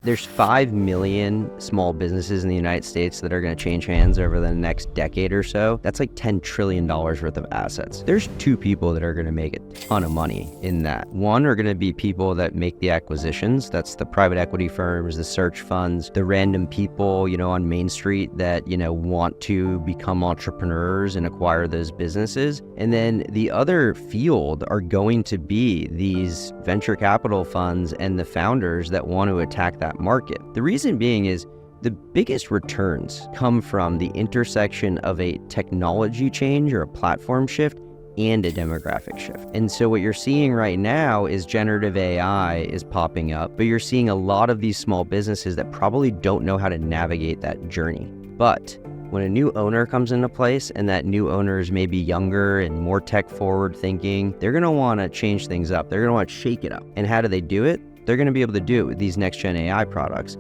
There's 5 million small businesses in the United States that are going to change hands over the next decade or so. That's like $10 trillion worth of assets. There's two people that are going to make a ton of money in that. One are going to be people that make the acquisitions. That's the private equity firms, the search funds, the random people, on Main Street that, want to become entrepreneurs and acquire those businesses. And then the other field are going to be these venture capital funds and the founders that want to attack that market. The reason being is the biggest returns come from the intersection of a technology change or a platform shift and a demographic shift. And so what you're seeing right now is generative AI is popping up, but you're seeing a lot of these small businesses that probably don't know how to navigate that journey. But when a new owner comes into place and that new owner is maybe younger and more tech forward thinking, they're going to want to change things up. They're going to want to shake it up. And how do they do it? They're going to be able to do it with these next gen AI products.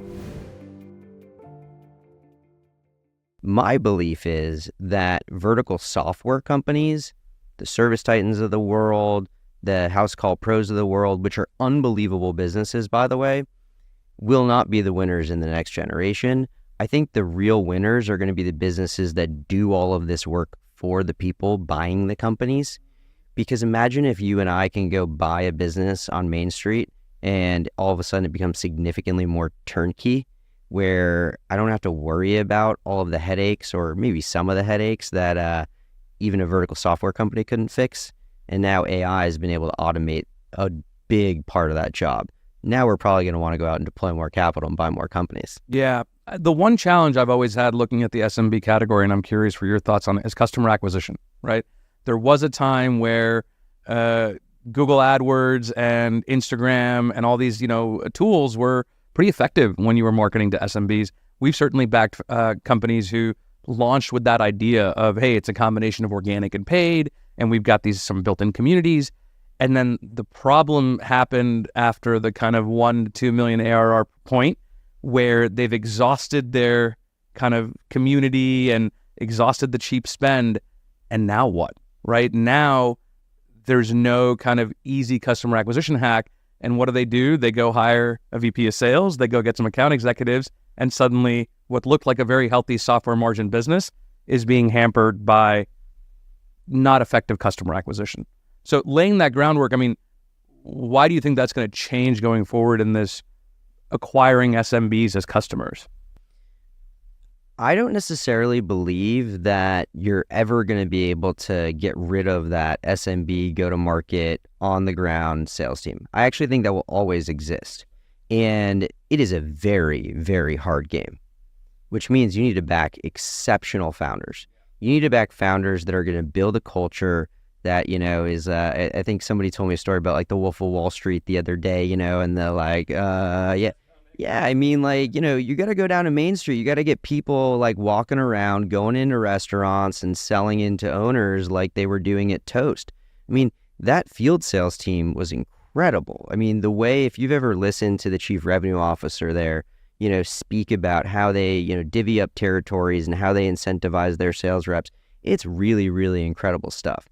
My belief is that vertical software companies, the Service Titans of the world, the House Call Pros of the world, which are unbelievable businesses, by the way, will not be the winners in the next generation. I think the real winners are going to be the businesses that do all of this work for the people buying the companies. Because imagine if you and I can go buy a business on Main Street and all of a sudden it becomes significantly more turnkey, where I don't have to worry about all of the headaches or maybe some of the headaches that even a vertical software company couldn't fix. And now AI has been able to automate a big part of that job. Now we're probably going to want to go out and deploy more capital and buy more companies. Yeah. The one challenge I've always had looking at the SMB category, and I'm curious for your thoughts on it, is customer acquisition, right? There was a time where Google AdWords and Instagram and all these, tools were pretty effective when you were marketing to SMBs. We've certainly backed companies who launched with that idea of, hey, it's a combination of organic and paid, and we've got some built-in communities. And then the problem happened after the kind of 1 to 2 million ARR point, where they've exhausted their kind of community and exhausted the cheap spend. And now what, right? Now there's no kind of easy customer acquisition hack. And what do? They go hire a VP of sales, they go get some account executives, and suddenly what looked like a very healthy software margin business is being hampered by not effective customer acquisition. So laying that groundwork, why do you think that's going to change going forward in this acquiring SMBs as customers? I don't necessarily believe that you're ever going to be able to get rid of that SMB go-to-market on-the-ground sales team. I actually think that will always exist. And it is a very, very hard game, which means you need to back exceptional founders. You need to back founders that are going to build a culture that, is, I think somebody told me a story about like the Wolf of Wall Street the other day, and they're like, Yeah, you got to go down to Main Street. You got to get people like walking around, going into restaurants and selling into owners like they were doing at Toast. That field sales team was incredible. The way, if you've ever listened to the chief revenue officer there, speak about how they, divvy up territories and how they incentivize their sales reps, it's really, really incredible stuff.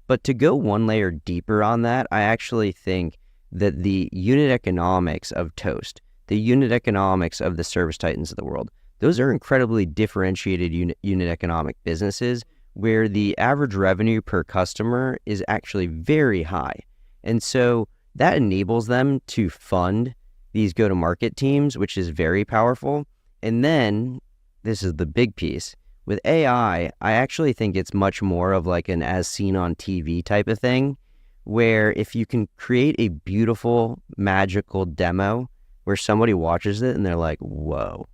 But to go one layer deeper on that, I actually think that the unit economics of Toast, the unit economics of the Service Titans of the world, those are incredibly differentiated unit economic businesses where the average revenue per customer is actually very high. And so that enables them to fund these go-to-market teams, which is very powerful. And then, this is the big piece, with AI, I actually think it's much more of like an as seen on TV type of thing, where if you can create a beautiful, magical demo where somebody watches it and they're like, whoa,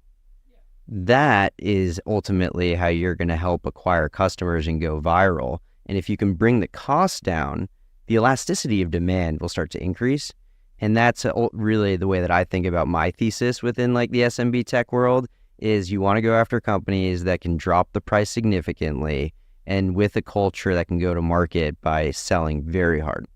that is ultimately how you're going to help acquire customers and go viral. And if you can bring the cost down, the elasticity of demand will start to increase. And that's really the way that I think about my thesis within like the SMB tech world, is you want to go after companies that can drop the price significantly and with a culture that can go to market by selling very hard.